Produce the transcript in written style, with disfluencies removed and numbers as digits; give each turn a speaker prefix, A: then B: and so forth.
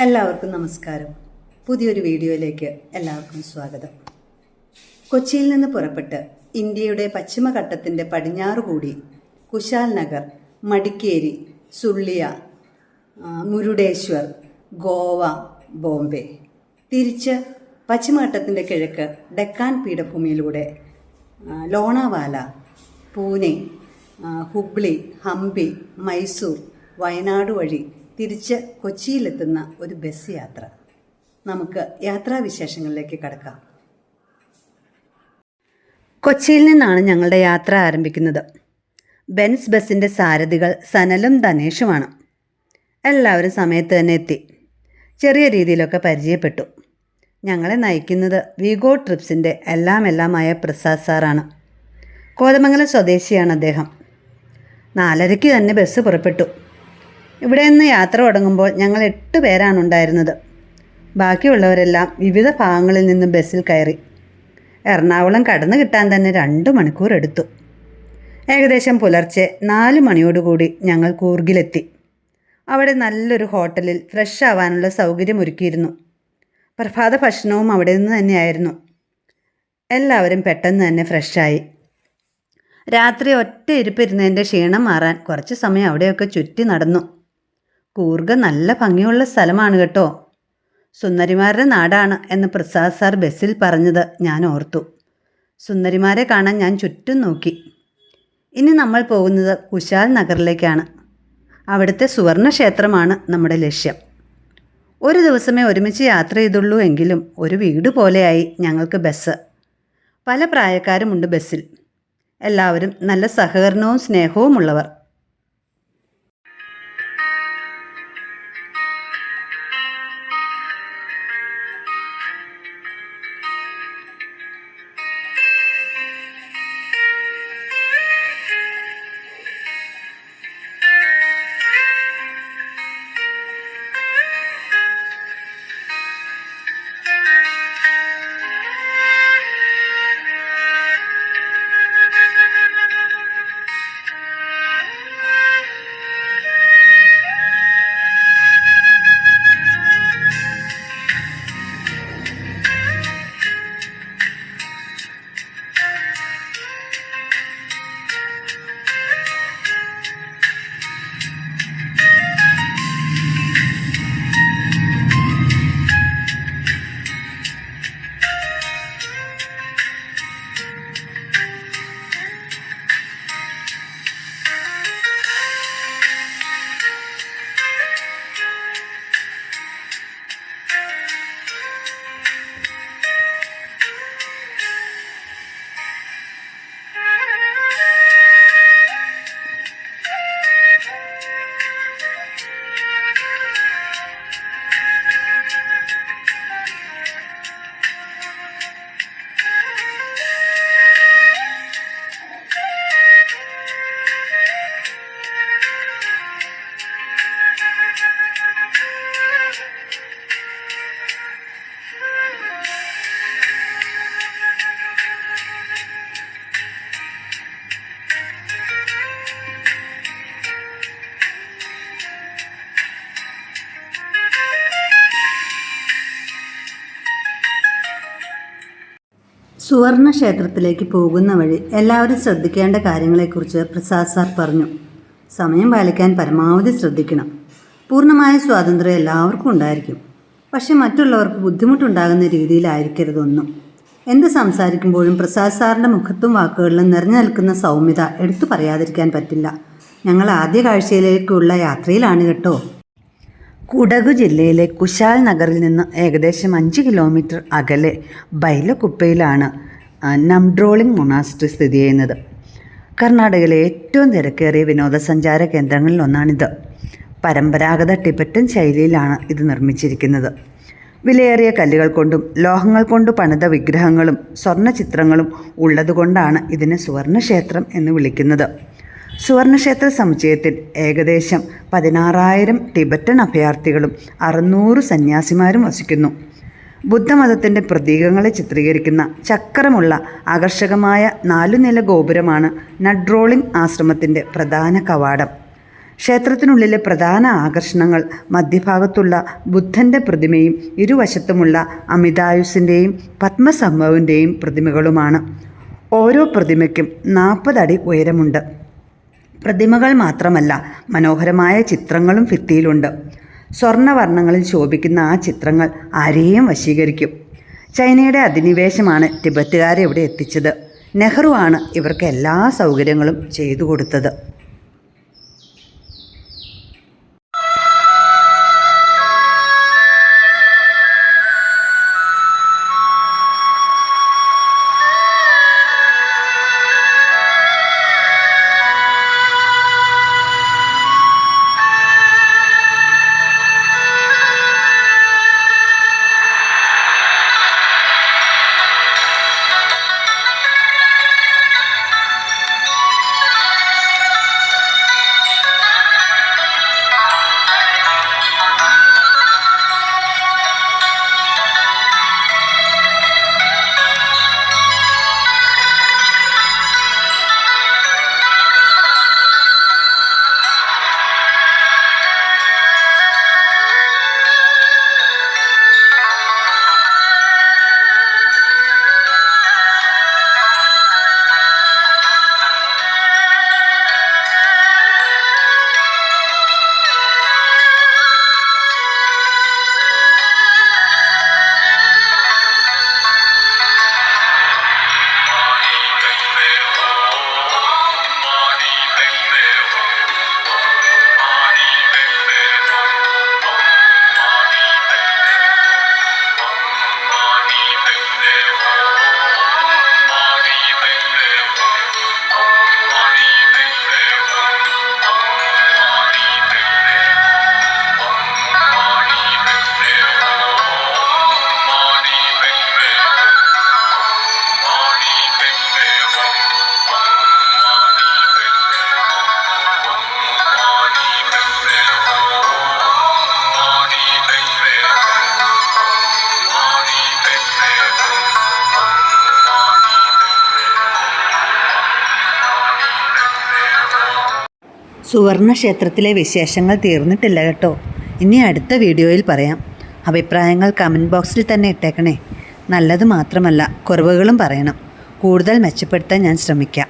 A: എല്ലാവർക്കും നമസ്കാരം. പുതിയൊരു വീഡിയോയിലേക്ക് എല്ലാവർക്കും സ്വാഗതം. കൊച്ചിയിൽ നിന്ന് പുറപ്പെട്ട് ഇന്ത്യയുടെ പശ്ചിമഘട്ടത്തിന്റെ പടിഞ്ഞാറുകൂടി കുശാൽ നഗർ, മടിക്കേരി, സുള്ളിയ, മുരുടേശ്വർ, ഗോവ, ബോംബെ, തിരിച്ച് പശ്ചിമഘട്ടത്തിന്റെ കിഴക്ക് ഡെക്കാൻ പീഠഭൂമിയിലൂടെ ലോണാവാല, പൂനെ, ഹുബ്ലി, ഹംപി, മൈസൂർ, വയനാട് വഴി തിരിച്ച് കൊച്ചിയിലെത്തുന്ന ഒരു ബസ് യാത്ര. നമുക്ക് യാത്രാവിശേഷങ്ങളിലേക്ക് കടക്കാം. കൊച്ചിയിൽ നിന്നാണ് ഞങ്ങളുടെ യാത്ര ആരംഭിക്കുന്നത്. ബെൻസ് ബസ്സിൻ്റെ സാരഥികൾ സനലും ധനേഷുമാണ്. എല്ലാവരും സമയത്ത് തന്നെ എത്തി. ചെറിയ രീതിയിലൊക്കെ പരിചയപ്പെട്ടു. ഞങ്ങളെ നയിക്കുന്നത് വിഗോ ട്രിപ്സിൻ്റെ എല്ലാമായ പ്രസാദ് സാറാണ്. കോതമംഗലം സ്വദേശിയാണ് അദ്ദേഹം. 4:30 തന്നെ ബസ് പുറപ്പെട്ടു. ഇവിടെ നിന്ന് യാത്ര തുടങ്ങുമ്പോൾ ഞങ്ങൾ 8 പേരാണ് ഉണ്ടായിരുന്നത്. ബാക്കിയുള്ളവരെല്ലാം വിവിധ ഭാഗങ്ങളിൽ നിന്ന് ബസ്സിൽ കയറി. എറണാകുളം കടന്നു കിട്ടാൻ തന്നെ 2 മണിക്കൂർ എടുത്തു. ഏകദേശം പുലർച്ചെ 4 മണിയോടുകൂടി ഞങ്ങൾ കൂർഗിലെത്തി. അവിടെ നല്ലൊരു ഹോട്ടലിൽ ഫ്രഷ് ആവാനുള്ള സൗകര്യമൊരുക്കിയിരുന്നു. പ്രഭാത ഭക്ഷണവും അവിടെ നിന്ന് തന്നെയായിരുന്നു. എല്ലാവരും പെട്ടെന്ന് തന്നെ ഫ്രഷായി. രാത്രി ഒറ്റ ഇരിപ്പിരുന്നതിൻ്റെ ക്ഷീണം മാറാൻ കുറച്ച് സമയം അവിടെയൊക്കെ ചുറ്റി നടന്നു. കൂർഗ് നല്ല ഭംഗിയുള്ള സ്ഥലമാണ് കേട്ടോ. സുന്ദരിമാരുടെ നാടാണ് എന്ന് പ്രസാദ് സാർ ബസ്സിൽ പറഞ്ഞത് ഞാൻ ഓർത്തു. സുന്ദരിമാരെ കാണാൻ ഞാൻ ചുറ്റും നോക്കി. ഇനി നമ്മൾ പോകുന്നത് കുശാൽ നഗറിലേക്കാണ്. അവിടുത്തെ സുവർണ ക്ഷേത്രമാണ് നമ്മുടെ ലക്ഷ്യം. ഒരു ദിവസമേ ഒരുമിച്ച് യാത്ര ചെയ്തുള്ളൂ എങ്കിലും ഒരു വീട് പോലെയായി ഞങ്ങൾക്ക് ബസ്. പല പ്രായക്കാരുമുണ്ട് ബസ്സിൽ. എല്ലാവരും നല്ല സഹകരണവും സ്നേഹവുമുള്ളവർ. സുവർണ ക്ഷേത്രത്തിലേക്ക് പോകുന്ന വഴി എല്ലാവരും ശ്രദ്ധിക്കേണ്ട കാര്യങ്ങളെക്കുറിച്ച് പ്രസാദ് സാർ പറഞ്ഞു. സമയം പാലിക്കാൻ പരമാവധി ശ്രദ്ധിക്കണം. പൂർണ്ണമായ സ്വാതന്ത്ര്യം എല്ലാവർക്കും ഉണ്ടായിരിക്കും. പക്ഷെ മറ്റുള്ളവർക്ക് ബുദ്ധിമുട്ടുണ്ടാകുന്ന രീതിയിലായിരിക്കരുതൊന്നും. എന്ത് സംസാരിക്കുമ്പോഴും പ്രസാദ് സാറിൻ്റെ മുഖത്തും വാക്കുകളിലും നിറഞ്ഞു നിൽക്കുന്ന സൗമ്യത എടുത്തു പറയാതിരിക്കാൻ പറ്റില്ല. ഞങ്ങൾ ആദ്യ കാഴ്ചയിലേക്കുള്ള യാത്രയിലാണ് കേട്ടോ. കുടകു ജില്ലയിലെ കുശാൽ നഗറിൽ നിന്ന് ഏകദേശം 5 കിലോമീറ്റർ അകലെ ബൈലക്കുപ്പയിലാണ് നംഡ്രോളിംഗ് മൊണാസ്ട്രി സ്ഥിതി ചെയ്യുന്നത്. കർണാടകയിലെ ഏറ്റവും തിരക്കേറിയ വിനോദസഞ്ചാര കേന്ദ്രങ്ങളിലൊന്നാണിത്. പരമ്പരാഗത ടിബറ്റൻ ശൈലിയിലാണ് ഇത് നിർമ്മിച്ചിരിക്കുന്നത്. വിലയേറിയ കല്ലുകൾ കൊണ്ടും ലോഹങ്ങൾ കൊണ്ട് പണിത വിഗ്രഹങ്ങളും സ്വർണ്ണ ചിത്രങ്ങളും ഉള്ളതുകൊണ്ടാണ് ഇതിനെ സുവർണക്ഷേത്രം എന്ന് വിളിക്കുന്നത്. സുവർണക്ഷേത്ര സമുച്ചയത്തിൽ ഏകദേശം 16,000 ടിബറ്റൻ അഭയാർത്ഥികളും 600 സന്യാസിമാരും വസിക്കുന്നു. ബുദ്ധമതത്തിൻ്റെ പ്രതീകങ്ങളെ ചിത്രീകരിക്കുന്ന ചക്രമുള്ള ആകർഷകമായ 4 നില ഗോപുരമാണ് നംഡ്രോളിംഗ് ആശ്രമത്തിൻ്റെ പ്രധാന കവാടം. ക്ഷേത്രത്തിനുള്ളിലെ പ്രധാന ആകർഷണങ്ങൾ മധ്യഭാഗത്തുള്ള ബുദ്ധൻ്റെ പ്രതിമയും ഇരുവശത്തുമുള്ള അമിതായുസിൻ്റെയും പത്മസംഭവൻ്റെയും പ്രതിമകളുമാണ്. ഓരോ പ്രതിമയ്ക്കും 40 അടി ഉയരമുണ്ട്. പ്രതിമകൾ മാത്രമല്ല, മനോഹരമായ ചിത്രങ്ങളും ഭിത്തിയിലുണ്ട്. സ്വർണ്ണവർണ്ണങ്ങളിൽ ശോഭിക്കുന്ന ആ ചിത്രങ്ങൾ ആരെയും വശീകരിക്കും. ചൈനയുടെ അധിനിവേശമാണ് ടിബറ്റുകാരെ ഇവിടെ എത്തിച്ചത്. നെഹ്റു ആണ് ഇവർക്ക് എല്ലാ സൗകര്യങ്ങളും ചെയ്തു കൊടുത്തത്. സുവർണ ക്ഷേത്രത്തിലെ വിശേഷങ്ങൾ തീർന്നിട്ടില്ല കേട്ടോ. ഇനി അടുത്ത വീഡിയോയിൽ പറയാം. അഭിപ്രായങ്ങൾ കമൻറ്റ് ബോക്സിൽ തന്നെ ഇട്ടേക്കണേ. നല്ലത് മാത്രമല്ല, കുറവുകളും പറയണം. കൂടുതൽ മെച്ചപ്പെടുത്താൻ ഞാൻ ശ്രമിക്കാം.